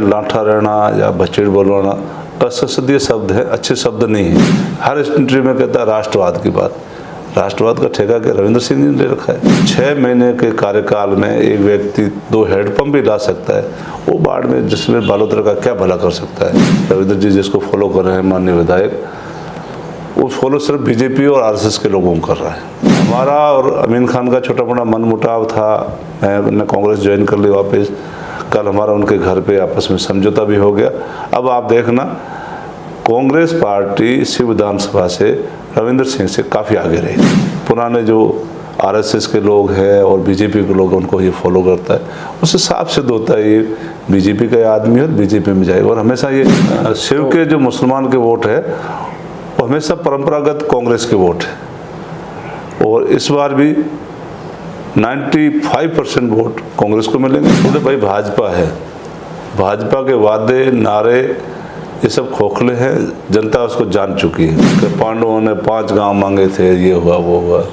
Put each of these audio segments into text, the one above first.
लाठा रहना या बछेड़ बोलवाना असंसदीय शब्द है, अच्छे शब्द नहीं है। हर इंटरव्यू में कहता है राष्ट्रवाद की बात। राष्ट्रवाद का ठेका के रविंद्र सिंह जी ने ले रखा है। 6 महीने के कार्यकाल में एक व्यक्ति 2 हैंडपंप भी ला सकता है, वो बाढ़ में जैसलमेर बालोतरा का क्या भला कर सकता है। रविंद्र जी जिसको फॉलो कर रहे हैं माननीय विधायक, वो फॉलो सिर्फ बीजेपी और आरएसएस के लोगों को कर रहा है। हमारा और अमीन खान का छोटा मोटा मनमुटाव था, मैंने कांग्रेस ज्वाइन कर ली वापस। कल हमारा उनके घर पे आपस में समझौता भी हो गया। अब आप देखना, कांग्रेस पार्टी शिव विधानसभा से रविंद्र सिंह से काफ़ी आगे रही। पुराने जो आरएसएस के लोग हैं और बीजेपी के लोग, उनको ये फॉलो करता है, उससे साफ सिद्ध होता है ये बीजेपी का आदमी है और बीजेपी में जाएगा। और हमेशा ये शिव के जो मुसलमान के वोट है वो हमेशा परंपरागत कांग्रेस के वोट है, और इस बार भी 95% वोट कांग्रेस को मिलेंगे। तो भाई भाजपा है, भाजपा के वादे नारे ये सब खोखले हैं, जनता उसको जान चुकी है कि पांडवों ने 5 गांव मांगे थे, ये हुआ वो हुआ।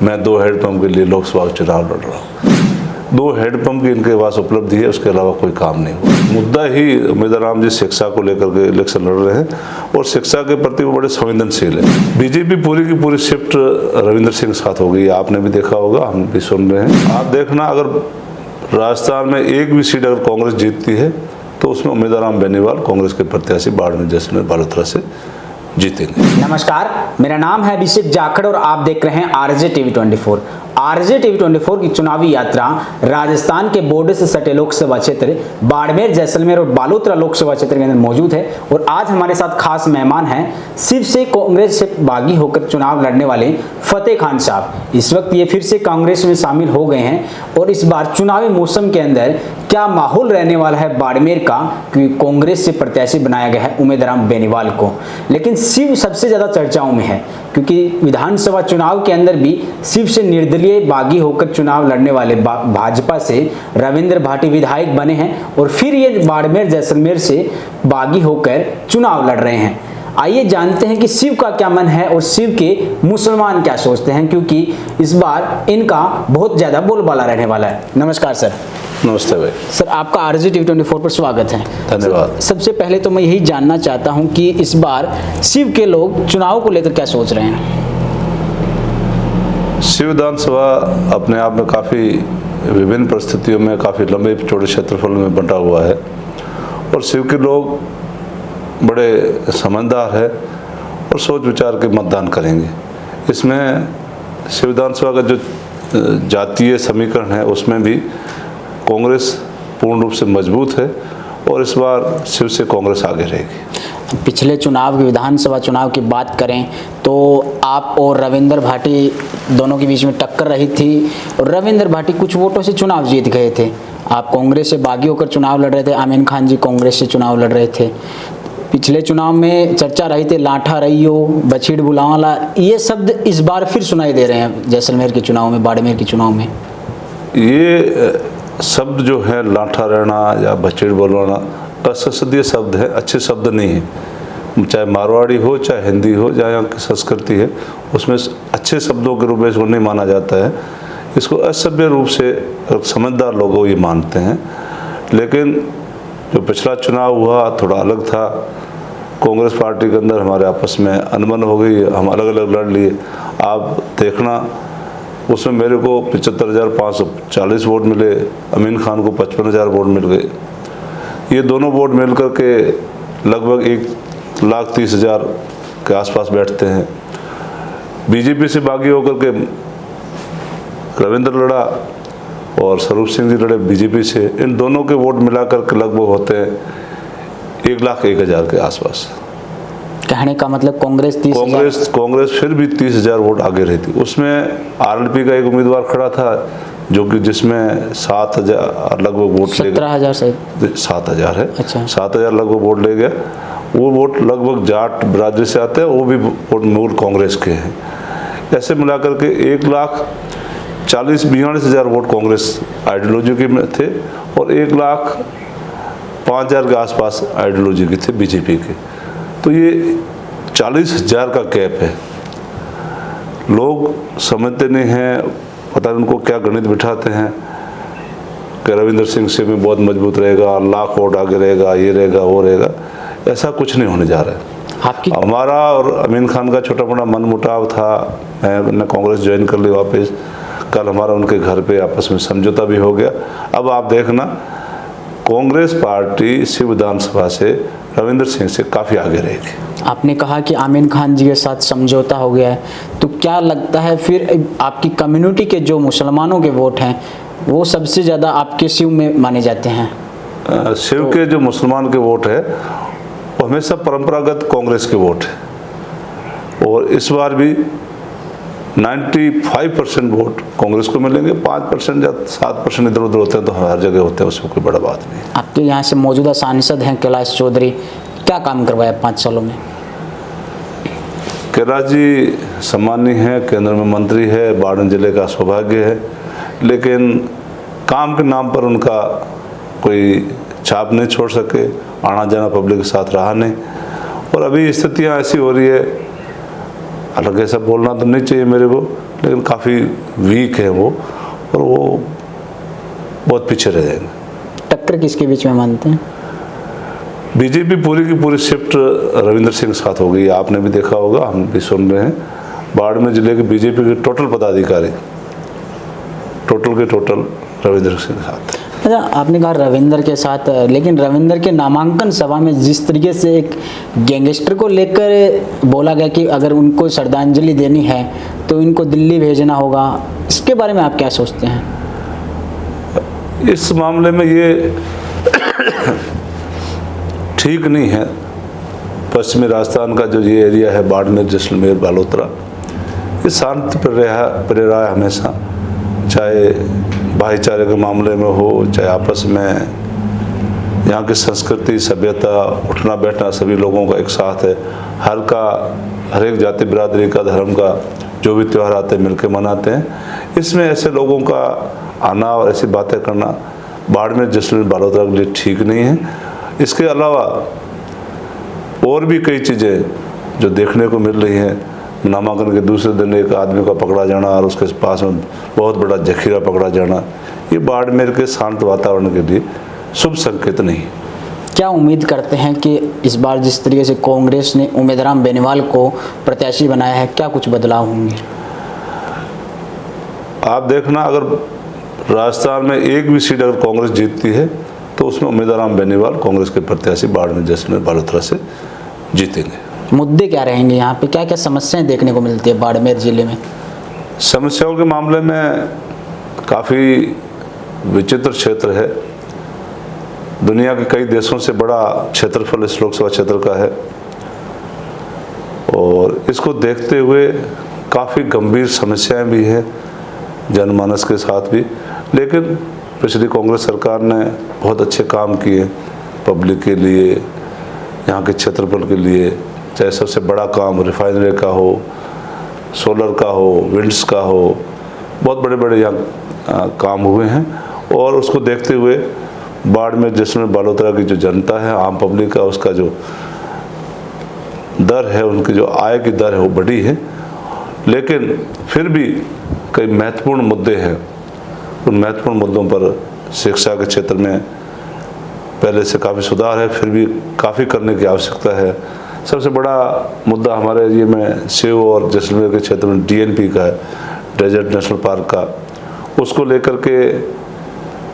मैं 2 हैंडपंप के लिए लोकसभा चुनाव लड़ रहा हूँ। 2 हैंडपंप की इनके पास उपलब्धि है, उसके अलावा कोई काम नहीं हुआ। मुद्दा ही उम्मीदवार राम जी शिक्षा को लेकर के इलेक्शन लड़ रहे हैं, और शिक्षा के प्रति वो बड़े संवेदनशील है। बीजेपी पूरी की पूरी शिफ्ट रविंद्र सिंह के साथ हो गई, आपने भी देखा होगा, हम भी सुन रहे हैं। आप देखना, अगर राजस्थान में एक भी सीट अगर कांग्रेस जीतती है तो उसमें उम्मीदवार राम बेनीवाल कांग्रेस के प्रत्याशी बाड़मेर जैसलमेर बालोतरा से जीतेंगे। नमस्कार, मेरा नाम है अभिषेक जाखड़ और आप देख रहे हैं आरजे टीवी 24। आरजे टीवी 24 की चुनावी यात्रा राजस्थान के बॉर्डर से सटे लोकसभा क्षेत्र बाड़मेर, जैसलमेर और बालोतरा लोकसभा क्षेत्र के अंदर मौजूद है। और आज हमारे साथ खास मेहमान हैं शिव से कांग्रेस से बागी होकर चुनाव लड़ने वाले फतेह खान साहब। इस वक्त ये फिर से कांग्रेस में शामिल हो गए हैं, और इस बार चुनावी मौसम के अंदर क्या माहौल रहने वाला है बाड़मेर का, क्योंकि कांग्रेस से प्रत्याशी बनाया गया है उम्मीदवार राम बेनीवाल को। लेकिन शिव सबसे ज्यादा चर्चाओं में है, क्योंकि विधानसभा चुनाव के अंदर भी शिव से निर्दलीय बागी होकर चुनाव लड़ने वाले भाजपा से रविंद्र भाटी विधायक बने हैं, और फिर ये बाड़मेर जैसलमेर से बागी होकर चुनाव लड़ रहे हैं। आइए जानते हैं कि शिव का क्या मन है और शिव के मुसलमान क्या सोचते हैं, क्योंकि इस बार इनका बहुत ज्यादा बोलबाला रहने वाला है। नमस्कार सर। नमस्ते भाई। सर, आपका आरजे टीवी 24 पर स्वागत है। धन्यवाद। सबसे पहले तो मैं यही जानना चाहता हूं कि इस बार शिव के लोग चुनाव को लेकर क्या सोच रहे हैं। शिव विधानसभा अपने आप में काफ़ी विभिन्न परिस्थितियों में काफ़ी लंबे चौड़े क्षेत्रफल में बंटा हुआ है, और शिव के लोग बड़े समझदार है और सोच विचार के मतदान करेंगे। इसमें शिव विधानसभा का जो जातीय समीकरण है उसमें भी कांग्रेस पूर्ण रूप से मजबूत है, और इस बार शिव से कांग्रेस आगे रहेगी। पिछले चुनाव की विधानसभा चुनाव की बात करें तो आप और रविंद्र भाटी दोनों के बीच में टक्कर रही थी, और रविंद्र भाटी कुछ वोटों से चुनाव जीत गए थे। आप कांग्रेस से बागी होकर चुनाव लड़ रहे थे, अमीन खान जी कांग्रेस से चुनाव लड़ रहे थे। पिछले चुनाव में चर्चा रही थी लाठा रहियो, बछीड़ बुलावाला, ये शब्द इस बार फिर सुनाई दे रहे हैं जैसलमेर के चुनाव में, बाड़मेर के चुनाव में। ये शब्द जो है लाठा रहना या बछेड़ बोलवाना असंसदीय शब्द है, अच्छे शब्द नहीं है। चाहे मारवाड़ी हो, चाहे हिंदी हो, चाहे यहाँ की संस्कृति है, उसमें अच्छे शब्दों के रूप में इसको नहीं माना जाता है। इसको असभ्य रूप से समझदार लोग ये मानते हैं। लेकिन जो पिछला चुनाव हुआ थोड़ा अलग था। कांग्रेस पार्टी के अंदर हमारे आपस में अनबन हो गई, हम अलग अलग लड़ लिए। आप देखना, उसमें मेरे को 75,540 वोट मिले, अमीन खान को 55,000 वोट मिल गए। ये दोनों वोट मिलकर के लगभग 1,30,000 के आसपास बैठते हैं। बीजेपी से बागी होकर के रविंद्र लड़ा और स्वरूप सिंह जी लड़े बीजेपी से। इन दोनों के वोट मिलाकर के लगभग होते हैं 1,01,000 के आसपास। कहने का मतलब कांग्रेस फिर भी 30,000 वोट आगे रही थी। उसमें आरएलपी का एक उम्मीदवार खड़ा था, जो कि जिसमें 7,000 लगभग वोट ले गया। 17,000 से 7,000 है। अच्छा। 7,000 लगभग वोट ले गया। वो वोट लगभग जाट बिरादरी से आते हैं, वो भी वोट मूल कांग्रेस के हैं। ऐसे मिलाकर के 1,40,42,000 वोट कांग्रेस आइडियोलॉजी के में थे, और 1,05,000 के आसपास आइडियोलॉजी के थे बीजेपी के। तो ये 40,000 का गैप है। लोग समझते नहीं हैं, पता नहीं उनको क्या गणित बिठाते हैं। कि रविंद्र सिंह से भी बहुत मजबूत रहेगा, लाख वोट आगे रहेगा, ये रहेगा वो रहेगा, ऐसा कुछ नहीं होने जा रहा है। आपकी हमारा और अमीन खान का छोटा मोटा मनमुटाव था, मैंने कांग्रेस ज्वाइन कर ली वापस। कल हमारा उनके घर पे आपस में समझौता भी हो गया। अब आप देखना, कांग्रेस पार्टी इसी विधानसभा से रविंद्र सिंह से काफ़ी आगे रहेगी। आपने कहा कि आमीन खान जी के साथ समझौता हो गया है, तो क्या लगता है फिर आपकी कम्युनिटी के जो मुसलमानों के वोट हैं वो सबसे ज़्यादा आपके शिव में माने जाते हैं? शिव के जो मुसलमान के वोट है वो हमेशा परंपरागत कांग्रेस के वोट है, और इस बार भी 95% वोट कांग्रेस को मिलेंगे। 5% या 7% इधर उधर होते हैं तो हर जगह होते हैं, उसमें कोई बड़ा बात नहीं। आपके यहाँ से मौजूदा सांसद हैं कैलाश चौधरी, क्या काम करवाया 5 सालों में? कैलाश जी सम्मानीय है, केंद्र में मंत्री है, बाड़मेर जिले का सौभाग्य है, लेकिन काम के नाम पर उनका कोई छाप नहीं छोड़ सके, आना जाना पब्लिक के साथ रहा नहीं। और अभी स्थितियाँ ऐसी हो रही है, हालांकि ऐसा बोलना तो नहीं चाहिए मेरे को, लेकिन काफ़ी वीक है वो, और वो बहुत पीछे रह जाएंगे। टक्कर किसके बीच में मानते हैं? बीजेपी पूरी की पूरी शिफ्ट रविंद्र सिंह के साथ हो गई। आपने भी देखा होगा, हम भी सुन रहे हैं, बाड़मेर जिले के बीजेपी के टोटल पदाधिकारी टोटल के टोटल रविंद्र सिंह के साथ। अच्छा, आपने कहा रविंद्र के साथ, लेकिन रविंद्र के नामांकन सभा में जिस तरीके से एक गैंगस्टर को लेकर बोला गया कि अगर उनको श्रद्धांजलि देनी है तो इनको दिल्ली भेजना होगा, इसके बारे में आप क्या सोचते हैं? इस मामले में ये ठीक नहीं है। पश्चिमी राजस्थान का जो ये एरिया है, बाड़मेर, जैसलमेर, बालोतरा, ये शांति पर रहा है हमेशा, चाहे भाईचारे के मामले में हो, चाहे आपस में। यहाँ की संस्कृति, सभ्यता, उठना बैठना सभी लोगों का एक साथ है। हर एक जाति बिरादरी का, धर्म का जो भी त्यौहार आते हैं मिलकर मनाते हैं। इसमें ऐसे लोगों का आना और ऐसी बातें करना बाड़मेर, जैसलमेर, बालोतरा के लिए ठीक नहीं है। इसके अलावा और भी कई चीज़ें जो देखने को मिल रही हैं, नामांकन के दूसरे दिन एक आदमी का पकड़ा जाना और उसके पास में बहुत बड़ा जखीरा पकड़ा जाना, ये बाड़मेर के शांत वातावरण के लिए शुभ संकेत नहीं। क्या उम्मीद करते हैं कि इस बार जिस तरीके से कांग्रेस ने उमेदराम बेनीवाल को प्रत्याशी बनाया है, क्या कुछ बदलाव होंगे? आप देखना, अगर राजस्थान में एक भी सीट अगर कांग्रेस जीतती है तो उसमें उमेदराम बेनीवाल कांग्रेस के प्रत्याशी बाड़मेर, जैसलमेर, बालोतरा से जीतेंगे। मुद्दे क्या रहेंगे यहाँ पे? क्या क्या समस्याएं देखने को मिलती है बाड़मेर जिले में? समस्याओं के मामले में काफ़ी विचित्र क्षेत्र है। दुनिया के कई देशों से बड़ा क्षेत्रफल इस लोकसभा क्षेत्र का है, और इसको देखते हुए काफ़ी गंभीर समस्याएं भी हैं जनमानस के साथ भी। लेकिन पिछली कांग्रेस सरकार ने बहुत अच्छे काम किए पब्लिक के लिए, यहाँ के क्षेत्रफल के लिए, चाहे सबसे बड़ा काम रिफाइनरी का हो, सोलर का हो, विंड्स का हो, बहुत बड़े बड़े यहाँ काम हुए हैं। और उसको देखते हुए बाड़मेर, जैसलमेर, बालोतरा की जो जनता है, आम पब्लिक का, उसका जो दर है, उनकी जो आय की दर है वो बढ़ी है। लेकिन फिर भी कई महत्वपूर्ण मुद्दे हैं। उन महत्वपूर्ण मुद्दों पर शिक्षा के क्षेत्र में पहले से काफ़ी सुधार है, फिर भी काफ़ी करने की आवश्यकता है। सबसे बड़ा मुद्दा हमारे एरिया में शिव और जैसलमेर के क्षेत्र में DNP का है, डेजर्ट नेशनल पार्क का। उसको लेकर के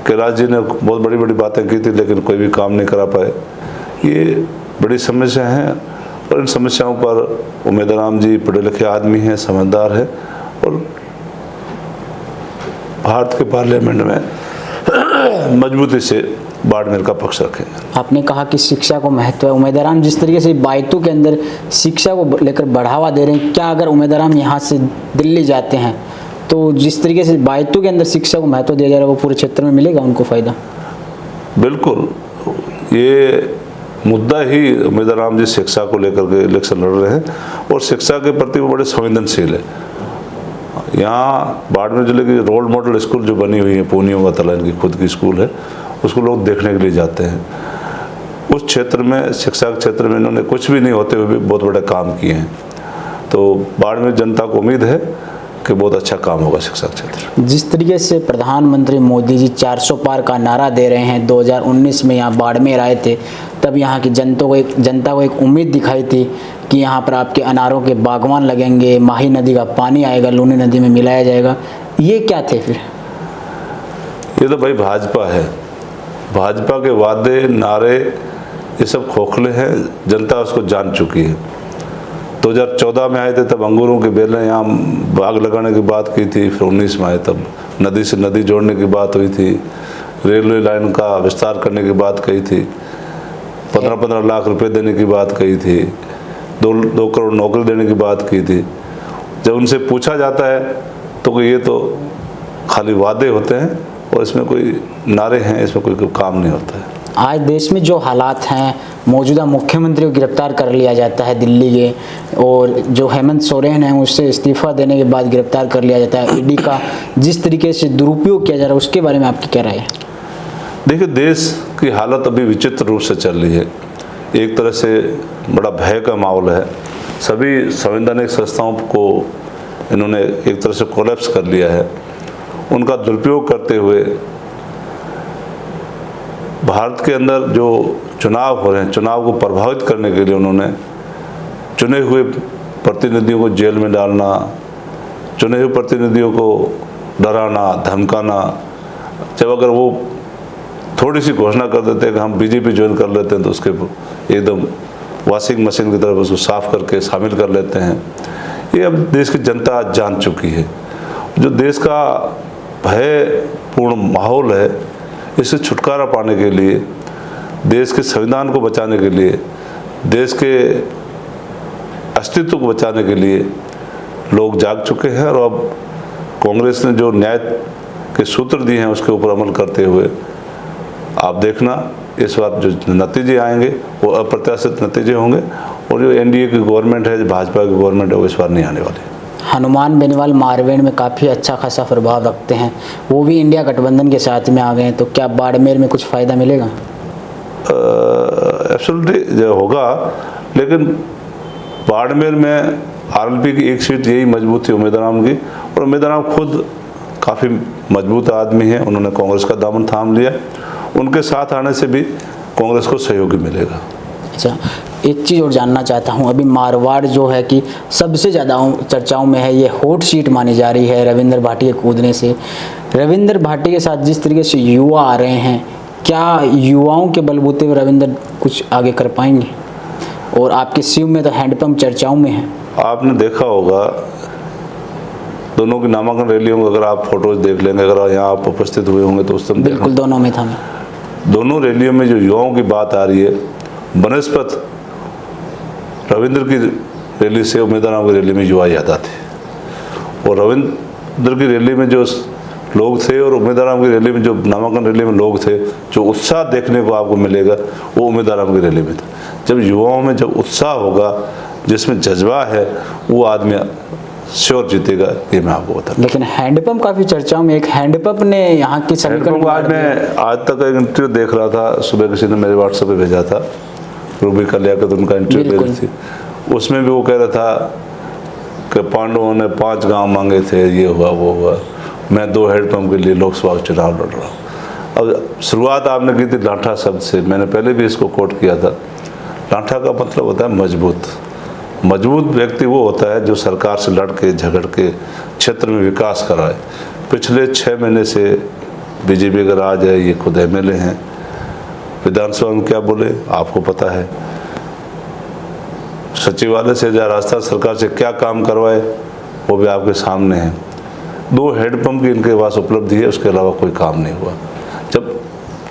कैलाश जी ने बहुत बड़ी बड़ी बातें की थी, लेकिन कोई भी काम नहीं करा पाए। ये बड़ी समस्या हैं, और इन समस्याओं पर उमेदराम जी पढ़े लिखे आदमी हैं, समझदार है, और भारत के पार्लियामेंट में मजबूती से बाड़मेर का पक्ष रखेंगे। आपने कहा कि शिक्षा को महत्व है। उमेदराम जिस तरीके से बायतू के अंदर शिक्षा को लेकर बढ़ावा दे रहे हैं, क्या अगर उमेदराम यहाँ से दिल्ली जाते हैं तो जिस तरीके से बायतू के अंदर शिक्षा को महत्व दिया जा रहा है वो पूरे क्षेत्र में मिलेगा उनको फ़ायदा? बिल्कुल, ये मुद्दा ही उमेदराम जी शिक्षा को लेकर के इलेक्शन लड़ रहे हैं, और शिक्षा के प्रति वो बड़े संवेदनशील है। यहाँ बाड़मेर जिले की रोल मॉडल स्कूल जो बनी हुई है, पूनियों का तला इनकी खुद की स्कूल है, उसको लोग देखने के लिए जाते हैं। उस क्षेत्र में, शिक्षा के क्षेत्र में, इन्होंने कुछ भी नहीं होते हुए भी बहुत बड़े काम किए हैं। तो बाड़मेर जनता को उम्मीद है कि बहुत अच्छा काम होगा शिक्षा क्षेत्र। जिस तरीके से प्रधानमंत्री मोदी जी 400 पार का नारा दे रहे हैं, 2019 में यहाँ बाड़मेर आए थे, तब यहाँ की जनता को एक उम्मीद दिखाई थी कि यहाँ पर आपके अनारों के बागवान लगेंगे, माही नदी का पानी आएगा, लूनी नदी में मिलाया जाएगा। ये क्या थे फिर? ये तो भाई भाजपा है। भाजपा के वादे नारे ये सब खोखले हैं, जनता उसको जान चुकी है। 2014 में आए थे तब अंगूरों के बेलें यहाँ बाग लगाने की बात की थी, फिर 19 में आए तब नदी से नदी जोड़ने की बात हुई थी, रेलवे लाइन का विस्तार करने की बात कही थी, 15-15 लाख रुपए देने की बात कही थी, 2 करोड़ नौकरी देने की बात की थी। जब उनसे पूछा जाता है तो ये तो खाली वादे होते हैं और इसमें कोई नारे हैं, इसमें कोई काम नहीं होता है। आज देश में जो हालात हैं, मौजूदा मुख्यमंत्री को गिरफ्तार कर लिया जाता है दिल्ली के, और जो हेमंत सोरेन है उससे इस्तीफा देने के बाद गिरफ्तार कर लिया जाता है। ईडी का जिस तरीके से दुरुपयोग किया जा रहा है, उसके बारे में आपकी क्या राय है? देखिए, देश की हालत अभी विचित्र रूप से चल रही है। एक तरह से बड़ा भय का माहौल है। सभी संवैधानिक संस्थाओं को इन्होंने एक तरह से कोलैप्स कर लिया है। उनका दुरुपयोग करते हुए भारत के अंदर जो चुनाव हो रहे हैं, चुनाव को प्रभावित करने के लिए उन्होंने चुने हुए प्रतिनिधियों को जेल में डालना, चुने हुए प्रतिनिधियों को डराना, धमकाना। जब अगर वो थोड़ी सी घोषणा कर देते हैं कि हम बीजेपी ज्वाइन कर लेते हैं तो उसके एकदम वॉशिंग मशीन की तरफ उसको साफ करके शामिल कर लेते हैं। ये अब देश की जनता जान चुकी है। जो देश का भयपूर्ण माहौल है, इससे छुटकारा पाने के लिए, देश के संविधान को बचाने के लिए, देश के अस्तित्व को बचाने के लिए लोग जाग चुके हैं। और अब कांग्रेस ने जो न्याय के सूत्र दिए हैं उसके ऊपर अमल करते हुए आप देखना इस बार जो नतीजे आएंगे वो अप्रत्याशित नतीजे होंगे। और जो एनडीए की गवर्नमेंट है, जो भाजपा की गवर्नमेंट है, वो इस बार नहीं आने वाली। हनुमान बेनीवाल मारवेड़ में काफ़ी अच्छा खासा प्रभाव रखते हैं, वो भी इंडिया गठबंधन के साथ में आ गए हैं, तो क्या बाड़मेर में कुछ फ़ायदा मिलेगा? एब्सोल्युटली जो होगा, लेकिन बाड़मेर में आरएलपी की एक सीट यही मजबूत थी उम्मीदवार की, और उम्मीदवार खुद काफ़ी मजबूत आदमी है, उन्होंने कांग्रेस का दामन थाम लिया। उनके साथ आने से भी कांग्रेस को सहयोगी मिलेगा। अच्छा, एक चीज़ और जानना चाहता हूँ, अभी मारवाड़ जो है कि सबसे ज़्यादा चर्चाओं में है, ये हॉट सीट मानी जा रही है रविंद्र भाटी के कूदने से। रविंद्र भाटी के साथ जिस तरीके से युवा आ रहे हैं, क्या युवाओं के बलबूते पर रविंद्र कुछ आगे कर पाएंगे? और आपके सीएम में तो हैंडपंप चर्चाओं में है। आपने देखा होगा दोनों की नामांकन रैलियों को, अगर आप फोटोज देख लेंगे, अगर यहाँ आप उपस्थित हुए होंगे तो उस समय बिल्कुल दोनों में था मैं। दोनों रैलियों में जो युवाओं की बात आ रही है, बनस्पत रविंद्र की रैली से उम्मीदवारों की रैली में युवा ज़्यादा थे। और रविंद्र की रैली में जो लोग थे और उम्मीदवारों की रैली में जो नामांकन रैली में लोग थे, जो उत्साह देखने को आपको मिलेगा वो उम्मीदवारों की रैली में था। जब युवाओं में जब उत्साह होगा, जिसमें जज्बा है, वो आदमी श्योर जीतेगा, ये मैं आपको बता। लेकिन हैंडपंप काफ़ी चर्चाओं में, एक हैंडपंप ने यहाँ की समीकरण। आज तक एक इंटरव्यू देख रहा था, सुबह किसी ने मेरे व्हाट्सएप पे भेजा था, रूबी कल्याण उनका इंटरव्यू भेजी थी, उसमें भी वो कह रहा था कि पांडवों ने 5 गांव मांगे थे, ये हुआ वो हुआ, मैं 2 हैंडपंप के लिए लोकसभा चुनाव लड़ रहा हूँ। अब शुरुआत आपने की थी लाठा शब्द से, मैंने पहले भी इसको कोट किया था। लाठा का मतलब होता है मजबूत। मजबूत व्यक्ति वो होता है जो सरकार से लड़ के झगड़ के क्षेत्र में विकास कराए। पिछले 6 महीने से बीजेपी का राज है, ये खुद एमएलए हैं, विधानसभा में क्या बोले आपको पता है, सचिवालय से या राजस्थान सरकार से क्या काम करवाए वो भी आपके सामने है। 2 हैंडपंप की इनके पास उपलब्धि है, उसके अलावा कोई काम नहीं हुआ। जब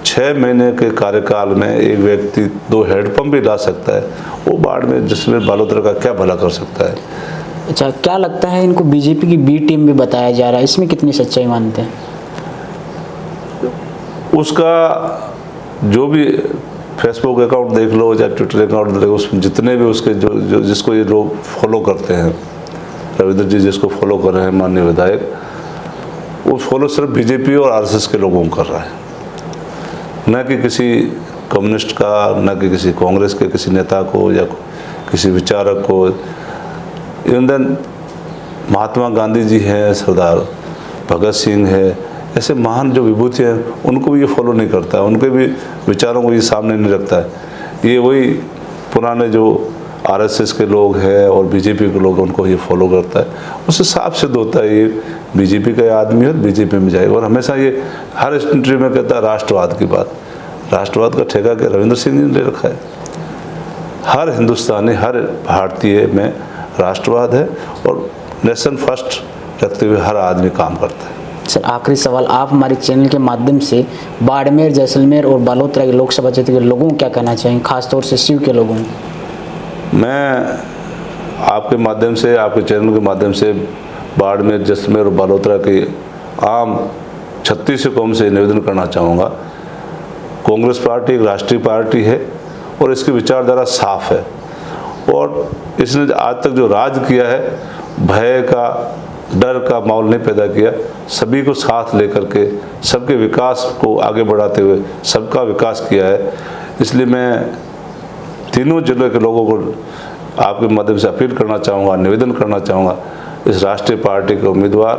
6 महीने के कार्यकाल में एक व्यक्ति 2 हैंडपंप भी ला सकता है, वो बाड़मेर जैसलमेर बालोतरा का क्या भला कर सकता है? अच्छा, क्या लगता है इनको बीजेपी की बी टीम भी बताया जा रहा है, इसमें कितनी सच्चाई मानते हैं? उसका जो भी फेसबुक अकाउंट देख लो या ट्विटर अकाउंट देख लो, उसमें जितने भी उसके जो जिसको ये लोग फॉलो करते हैं, रविंद्र जी जिसको फॉलो कर रहे हैं माननीय विधायक, वो फॉलो सिर्फ बीजेपी और आरएसएस के लोगों को कर रहा है, न कि किसी कम्युनिस्ट का, न कि किसी कांग्रेस के किसी नेता को या किसी विचारक को। इवन देन महात्मा गांधी जी हैं, सरदार भगत सिंह है, ऐसे महान जो विभूति हैं उनको भी ये फॉलो नहीं करता है, उनके भी विचारों को ये सामने नहीं रखता है। ये वही पुराने जो आरएसएस के लोग हैं और बीजेपी के लोग उनको ये फॉलो करता है। उससे साफ सिद्ध होता है ये बीजेपी का आदमी है, बीजेपी में जाएगा। और हमेशा ये हर इंटरव्यू में कहता है राष्ट्रवाद की बात। राष्ट्रवाद का ठेका के रविंद्र सिंह जी ने ले रखा है। हर हिंदुस्तानी, हर भारतीय में राष्ट्रवाद है और नेशन फर्स्ट रखते हुए हर आदमी काम करता है। सर आखिरी सवाल, आप हमारे चैनल के माध्यम से बाड़मेर, जैसलमेर और बालोतरा के लोकसभा क्षेत्र के लोगों को क्या कहना चाहेंगे, खासतौर से शिव के लोगों को? मैं आपके माध्यम से, आपके चैनल के माध्यम से बाड़मेर, जैसलमेर और बालोतरा के आम 36 कौम से निवेदन करना चाहूँगा। कांग्रेस पार्टी एक राष्ट्रीय पार्टी है और इसकी विचारधारा साफ है और इसने आज तक जो राज किया है भय का, डर का माहौल नहीं पैदा किया। सभी को साथ लेकर के सबके विकास को आगे बढ़ाते हुए सबका विकास किया है। इसलिए मैं तीनों जिलों के लोगों को आपके माध्यम से अपील करना चाहूँगा, निवेदन करना चाहूँगा, इस राष्ट्रीय पार्टी के उम्मीदवार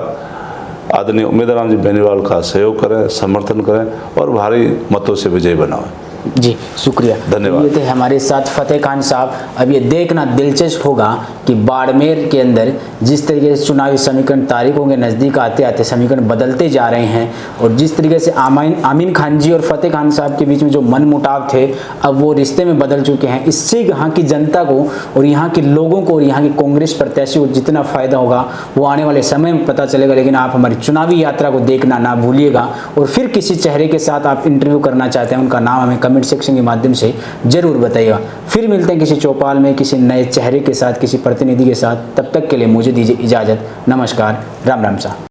आदरणीय उम्मीदवार राम जी बेनीवाल का सहयोग करें, समर्थन करें और भारी मतों से विजयी बनाएं। जी शुक्रिया, धन्यवाद। ये थे हमारे साथ फतेह खान साहब। अब ये देखना दिलचस्प होगा कि बाड़मेर के अंदर जिस तरीके से चुनावी समीकरण तारीखों के नज़दीक आते आते समीकरण बदलते जा रहे हैं और जिस तरीके से आमीन खान जी और फतेह खान साहब के बीच में जो मनमुटाव थे अब वो रिश्ते में बदल चुके हैं। इससे यहाँ की जनता को और यहाँ के लोगों को और यहाँ की कांग्रेस प्रत्याशी को जितना फ़ायदा होगा वो आने वाले समय में पता चलेगा। लेकिन आप हमारी चुनावी यात्रा को देखना ना भूलिएगा और फिर किसी चेहरे के साथ आप इंटरव्यू करना चाहते हैं उनका नाम हमें कमेंट सेक्शन के माध्यम से जरूर बताइएगा। फिर मिलते हैं किसी चौपाल में, किसी नए चेहरे के साथ, किसी प्रतिनिधि के साथ। तब तक के लिए मुझे दीजिए इजाज़त। नमस्कार, राम राम साहब।